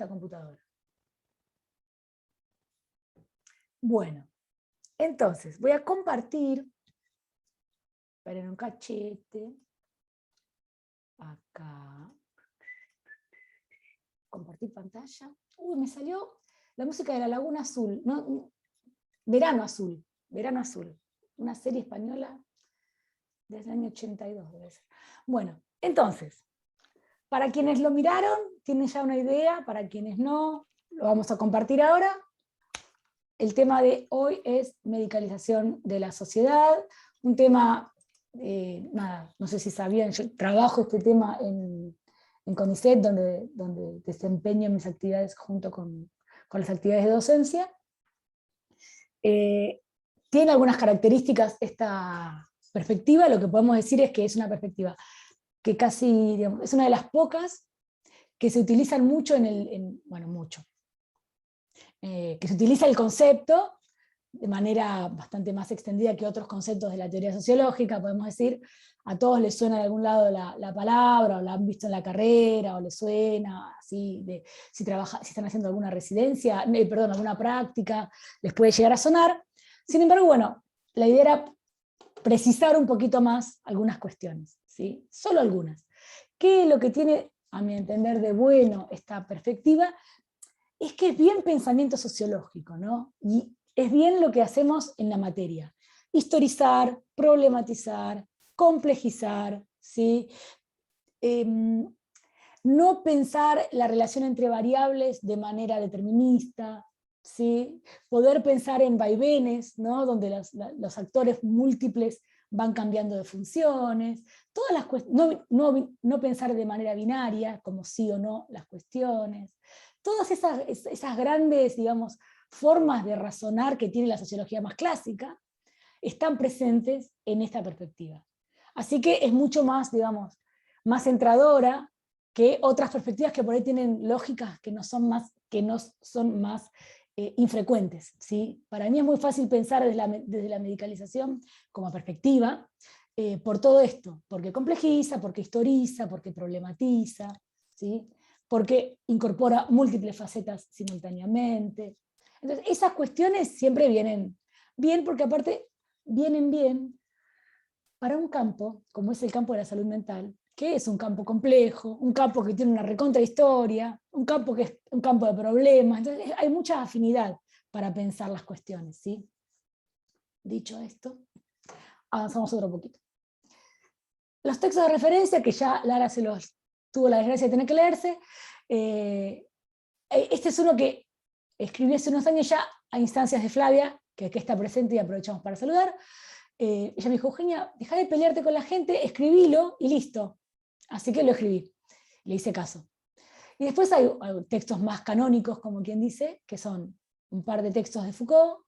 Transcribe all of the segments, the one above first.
esta computadora. Bueno, entonces voy a compartir, esperen un cachete, acá, compartir pantalla. Uy, me salió la música de La Laguna Azul, no, Verano Azul, una serie española desde el año 82 debe ser. Bueno, entonces, para quienes lo miraron, tienen ya una idea, para quienes no, lo vamos a compartir ahora. El tema de hoy es medicalización de la sociedad, un tema, nada, no sé si sabían, yo trabajo este tema en CONICET, donde desempeño mis actividades junto con las actividades de docencia. Tiene algunas características esta perspectiva, lo que podemos decir es que es una perspectiva que casi, digamos, es una de las pocas que se utilizan mucho que se utiliza el concepto de manera bastante más extendida que otros conceptos de la teoría sociológica, podemos decir, a todos les suena de algún lado la palabra, o la han visto en la carrera, o les suena, así, si están haciendo alguna residencia, alguna práctica, les puede llegar a sonar. Sin embargo, bueno, la idea era precisar un poquito más algunas cuestiones, ¿sí? Solo algunas. ¿Qué es lo que tiene, a mi entender, de bueno esta perspectiva? Es que es bien pensamiento sociológico, ¿no? Y es bien lo que hacemos en la materia. Historizar, problematizar, complejizar, ¿sí? No pensar la relación entre variables de manera determinista, ¿sí? Poder pensar en vaivenes, ¿no? Donde los actores múltiples van cambiando de funciones, no pensar de manera binaria, como sí o no las cuestiones. Todas esas grandes, digamos, formas de razonar que tiene la sociología más clásica están presentes en esta perspectiva. Así que es mucho más, digamos, más centradora que otras perspectivas que por ahí tienen lógicas que no son más infrecuentes, ¿sí? Para mí es muy fácil pensar desde la medicalización como perspectiva, por todo esto, porque complejiza, porque historiza, porque problematiza, ¿sí? Porque incorpora múltiples facetas simultáneamente. Entonces, esas cuestiones siempre vienen bien, porque aparte vienen bien para un campo, como es el campo de la salud mental, que es un campo complejo, un campo que tiene una recontrahistoria, un campo que es un campo de problemas. Entonces, hay mucha afinidad para pensar las cuestiones, ¿sí? Dicho esto, avanzamos otro poquito. Los textos de referencia, que ya Lara tuvo la desgracia de tener que leerse, este es uno que escribí hace unos años ya a instancias de Flavia, que aquí está presente y aprovechamos para saludar. Ella me dijo: Eugenia, deja de pelearte con la gente, escribilo y listo. Así que lo escribí, le hice caso. Y después hay textos más canónicos, como quien dice, que son un par de textos de Foucault,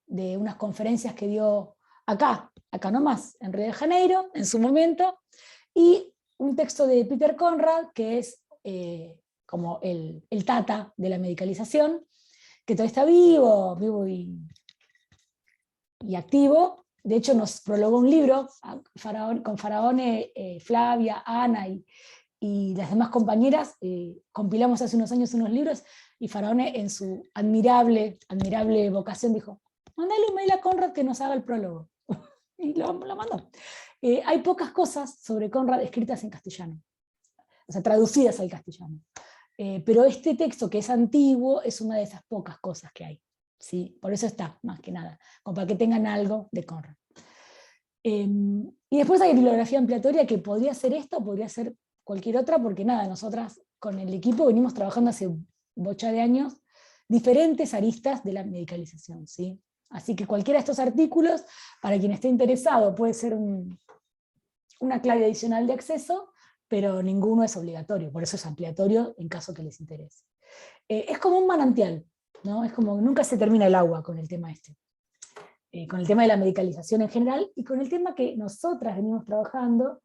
de unas conferencias que dio acá nomás, en Río de Janeiro, en su momento, y un texto de Peter Conrad, que es como el tata de la medicalización, que todavía está vivo y activo. De hecho, nos prologó un libro con Faraone, Flavia, Ana y las demás compañeras. Compilamos hace unos años unos libros, y Faraone, en su admirable vocación, dijo: mandale un mail a Conrad que nos haga el prólogo. Y lo mandó. Hay pocas cosas sobre Conrad escritas en castellano, o sea, traducidas al castellano. Pero este texto, que es antiguo, es una de esas pocas cosas que hay, ¿sí? Por eso está, más que nada, como para que tengan algo de Conrad. Y después hay bibliografía ampliatoria, que podría ser esto, podría ser cualquier otra, porque nada, nosotras con el equipo venimos trabajando hace bocha de años diferentes aristas de la medicalización, ¿sí? Así que cualquiera de estos artículos, para quien esté interesado, puede ser una clave adicional de acceso, pero ninguno es obligatorio, por eso es ampliatorio en caso que les interese. Es como un manantial, ¿no? Es como nunca se termina el agua con el tema este. Con el tema de la medicalización en general, y con el tema que nosotras venimos trabajando,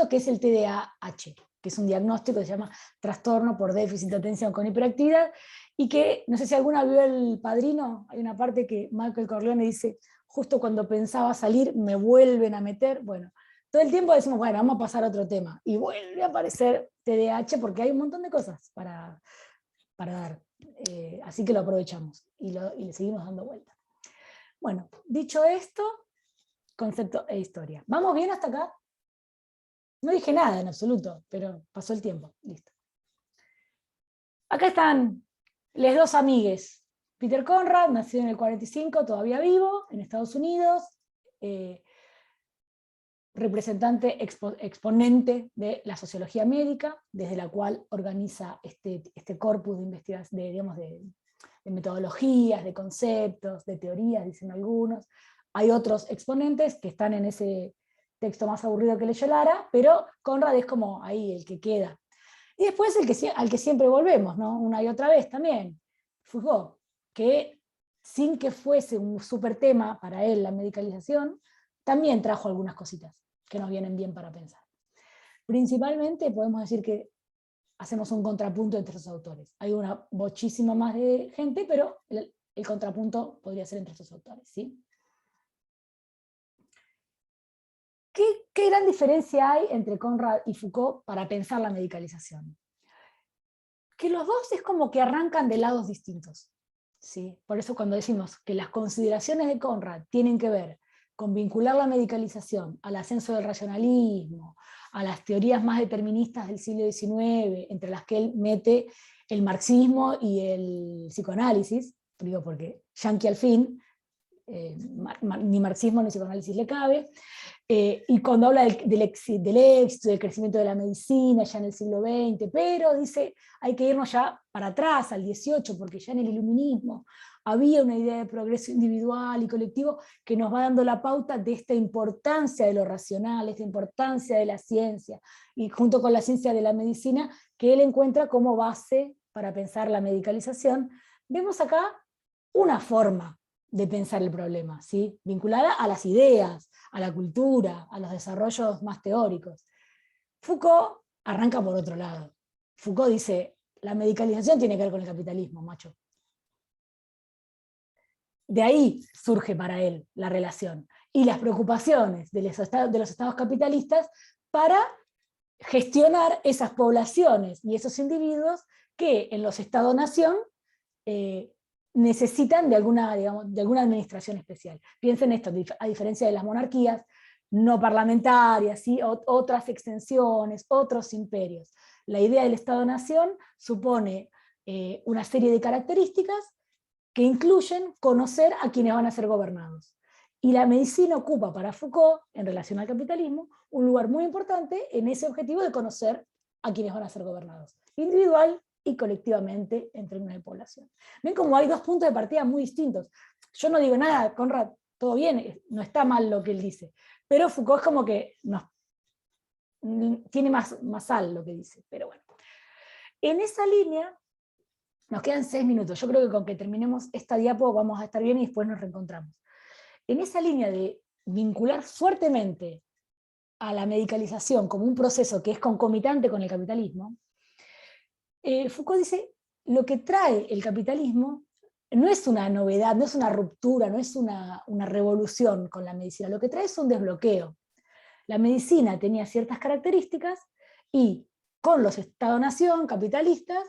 que es el TDAH, que es un diagnóstico que se llama trastorno por déficit de atención con hiperactividad, y que, no sé si alguna vio El Padrino, hay una parte que Michael Corleone dice: justo cuando pensaba salir me vuelven a meter. Bueno, todo el tiempo decimos, bueno, vamos a pasar a otro tema, y vuelve a aparecer TDAH porque hay un montón de cosas para dar. Así que lo aprovechamos y le seguimos dando vuelta. Bueno, dicho esto, concepto e historia. ¿Vamos bien hasta acá? No dije nada en absoluto, pero pasó el tiempo, listo. Acá están les dos amigues. Peter Conrad, nacido en el 45, todavía vivo, en Estados Unidos, representante, exponente de la sociología médica, desde la cual organiza este corpus de investigación, digamos, de metodologías, de conceptos, de teorías, dicen algunos. Hay otros exponentes que están en ese texto más aburrido que leyó Lara, pero Conrad es como ahí el que queda. Y después al que siempre volvemos, ¿no? Una y otra vez también, Foucault, que sin que fuese un súper tema para él la medicalización, también trajo algunas cositas que nos vienen bien para pensar. Principalmente podemos decir que hacemos un contrapunto entre esos autores. Hay una muchísima más de gente, pero el contrapunto podría ser entre estos autores, ¿sí? ¿Qué gran diferencia hay entre Conrad y Foucault para pensar la medicalización? Que los dos es como que arrancan de lados distintos, ¿sí? Por eso cuando decimos que las consideraciones de Conrad tienen que ver con vincular la medicalización al ascenso del racionalismo, a las teorías más deterministas del siglo XIX, entre las que él mete el marxismo y el psicoanálisis, digo porque yanqui al fin, ni marxismo ni psicoanálisis le cabe, y cuando habla del éxito, del crecimiento de la medicina ya en el siglo XX, pero dice, hay que irnos ya para atrás, al XVIII, porque ya en el iluminismo había una idea de progreso individual y colectivo que nos va dando la pauta de esta importancia de lo racional, esta importancia de la ciencia, y junto con la ciencia de la medicina, que él encuentra como base para pensar la medicalización. Vemos acá una forma de pensar el problema, ¿sí? Vinculada a las ideas, a la cultura, a los desarrollos más teóricos. Foucault arranca por otro lado. Foucault dice, la medicalización tiene que ver con el capitalismo, macho. De ahí surge para él la relación. Y las preocupaciones de los estados capitalistas para gestionar esas poblaciones y esos individuos que en los estados-nación necesitan de alguna, digamos, de alguna administración especial. Piensen esto, a diferencia de las monarquías no parlamentarias, ¿sí? Otras extensiones, otros imperios. La idea del Estado-Nación supone una serie de características que incluyen conocer a quienes van a ser gobernados. Y la medicina ocupa para Foucault, en relación al capitalismo, un lugar muy importante en ese objetivo de conocer a quienes van a ser gobernados, individual y colectivamente en términos de población. Ven como hay dos puntos de partida muy distintos. Yo no digo nada, Conrad, todo bien, no está mal lo que él dice, pero Foucault es como que tiene más sal lo que dice, pero bueno. En esa línea, nos quedan 6 minutos, yo creo que con que terminemos esta diapo vamos a estar bien y después nos reencontramos. En esa línea de vincular fuertemente a la medicalización como un proceso que es concomitante con el capitalismo, Foucault dice, lo que trae el capitalismo no es una novedad, no es una ruptura, no es una revolución con la medicina, lo que trae es un desbloqueo. La medicina tenía ciertas características y con los Estados-nación capitalistas,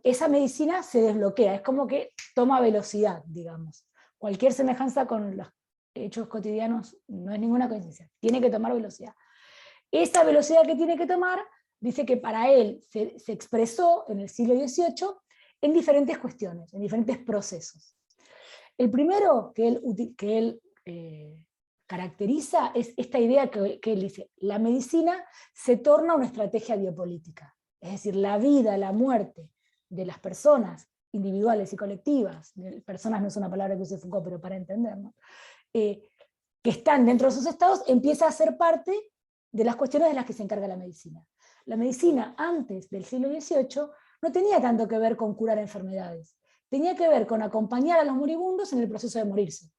esa medicina se desbloquea, es como que toma velocidad, digamos. Cualquier semejanza con los hechos cotidianos no es ninguna coincidencia, tiene que tomar velocidad. Esa velocidad que tiene que tomar, dice que para él se expresó en el siglo XVIII en diferentes cuestiones, en diferentes procesos. El primero que él caracteriza es esta idea que él dice, la medicina se torna una estrategia biopolítica, es decir, la vida, la muerte de las personas individuales y colectivas, personas no es una palabra que use Foucault, pero para entendernos, que están dentro de sus estados, empieza a ser parte de las cuestiones de las que se encarga la medicina. La medicina antes del siglo XVIII no tenía tanto que ver con curar enfermedades, tenía que ver con acompañar a los moribundos en el proceso de morirse.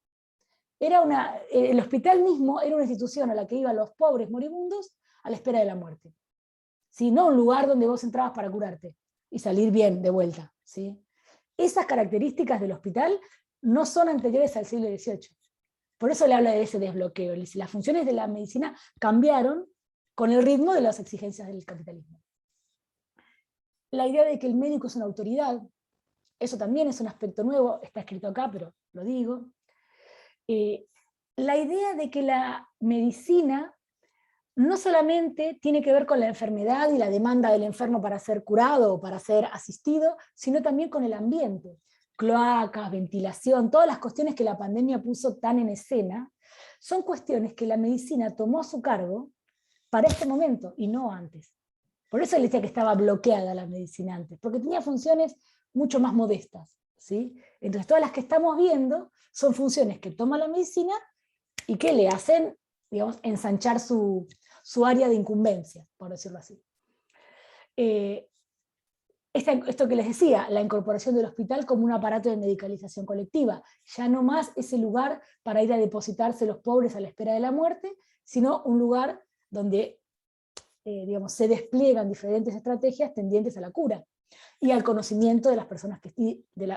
El hospital mismo era una institución a la que iban los pobres moribundos a la espera de la muerte. ¿Sí? No un lugar donde vos entrabas para curarte y salir bien de vuelta. ¿Sí? Esas características del hospital no son anteriores al siglo XVIII. Por eso le habla de ese desbloqueo. Las funciones de la medicina cambiaron con el ritmo de las exigencias del capitalismo. La idea de que el médico es una autoridad, eso también es un aspecto nuevo, está escrito acá, pero lo digo. La idea de que la medicina no solamente tiene que ver con la enfermedad y la demanda del enfermo para ser curado o para ser asistido, sino también con el ambiente. Cloacas, ventilación, todas las cuestiones que la pandemia puso tan en escena, son cuestiones que la medicina tomó a su cargo para este momento y no antes. Por eso le decía que estaba bloqueada la medicina antes, porque tenía funciones mucho más modestas, ¿sí? Entonces todas las que estamos viendo son funciones que toma la medicina y que le hacen, digamos, ensanchar su área de incumbencia, por decirlo así. Esto que les decía, la incorporación del hospital como un aparato de medicalización colectiva, ya no más ese lugar para ir a depositarse los pobres a la espera de la muerte, sino un lugar donde digamos, se despliegan diferentes estrategias tendientes a la cura y al conocimiento de las personas,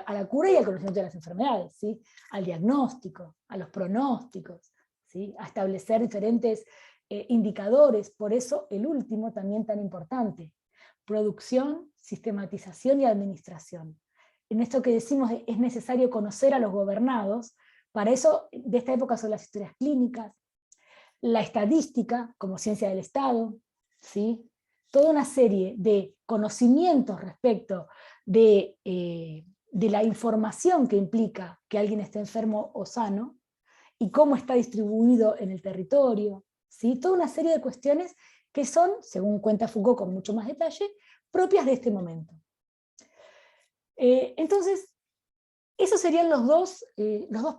a la cura y al conocimiento de las enfermedades, ¿sí? Al diagnóstico, a los pronósticos, ¿sí? A establecer diferentes indicadores. Por eso el último también tan importante: producción, sistematización y administración. En esto que decimos es necesario conocer a los gobernados. Para eso de esta época son las historias clínicas, la estadística como ciencia del Estado, ¿sí? Toda una serie de conocimientos respecto de la información que implica que alguien esté enfermo o sano, y cómo está distribuido en el territorio, ¿sí? Toda una serie de cuestiones que son, según cuenta Foucault con mucho más detalle, propias de este momento. Entonces, esos serían los dos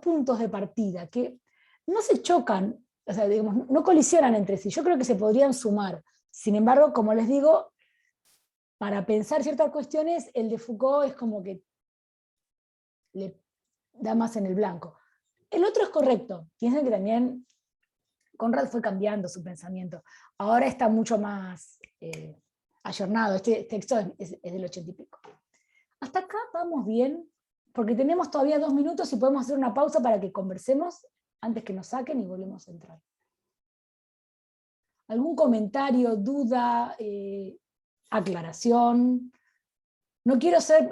puntos de partida, que no se chocan, o sea, digamos, no colisionan entre sí, yo creo que se podrían sumar. Sin embargo, como les digo, para pensar ciertas cuestiones, el de Foucault es como que le da más en el blanco. El otro es correcto, piensen que también Conrad fue cambiando su pensamiento, ahora está mucho más ayornado, este texto es del 80 y pico. Hasta acá vamos bien, porque tenemos todavía 2 minutos y podemos hacer una pausa para que conversemos antes que nos saquen y volvemos a entrar. ¿Algún comentario, duda, aclaración? No quiero ser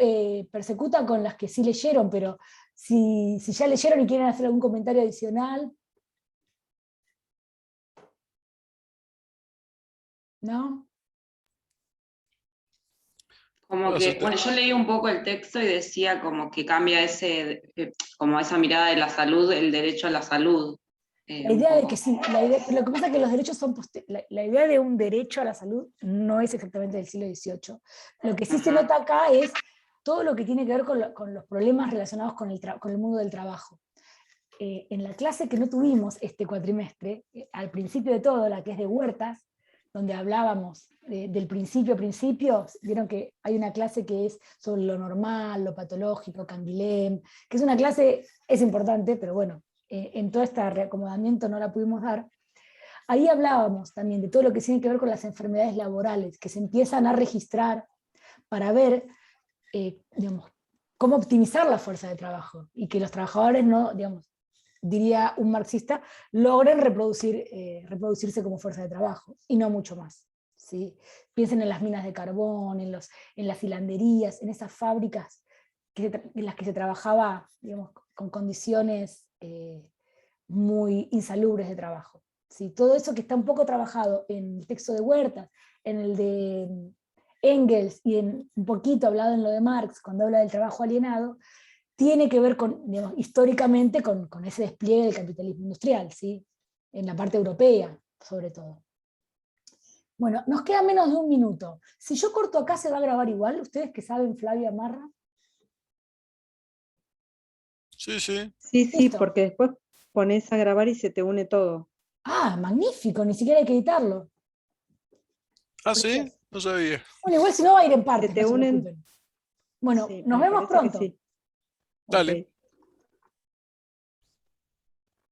persecuta con las que sí leyeron, pero si ya leyeron y quieren hacer algún comentario adicional. ¿No? Como que, bueno, yo leí un poco el texto y decía como que cambia como esa mirada de la salud, el derecho a la salud. La idea de que sí, lo que pasa es que los derechos son, la idea de un derecho a la salud no es exactamente del siglo XVIII. Lo que sí se nota acá es todo lo que tiene que ver con los problemas relacionados con el mundo del trabajo. En la clase que no tuvimos este cuatrimestre, al principio de todo, la que es de Huertas, donde hablábamos del principio a principio, vieron que hay una clase que es sobre lo normal, lo patológico, Canguilhem, que es una clase, es importante, pero bueno, en todo este reacomodamiento no la pudimos dar. Ahí hablábamos también de todo lo que tiene que ver con las enfermedades laborales, que se empiezan a registrar para ver, digamos, cómo optimizar la fuerza de trabajo, y que los trabajadores no, digamos, diría un marxista, logren reproducirse como fuerza de trabajo, y no mucho más. ¿Sí? Piensen en las minas de carbón, en las hilanderías, en esas fábricas en las que se trabajaba, digamos, con condiciones muy insalubres de trabajo. ¿Sí? Todo eso que está un poco trabajado en el texto de Huertas, en el de Engels y en un poquito hablado en lo de Marx, cuando habla del trabajo alienado, tiene que ver con, digamos, históricamente con ese despliegue del capitalismo industrial, ¿sí? En la parte europea, sobre todo. Bueno, nos queda menos de 1 minuto. Si yo corto acá, ¿se va a grabar igual? ¿Ustedes que saben, Flavia Marra? Sí, sí. Sí, sí, Listo. porque después pones a grabar y se te une todo. Ah, magnífico, ni siquiera hay que editarlo. Ah, sí, no sabía. Bueno, igual si no va a ir en partes, Se te no se unen. preocupen. Bueno, Sí, nos me vemos parece que pronto. sí. Dale. Ok.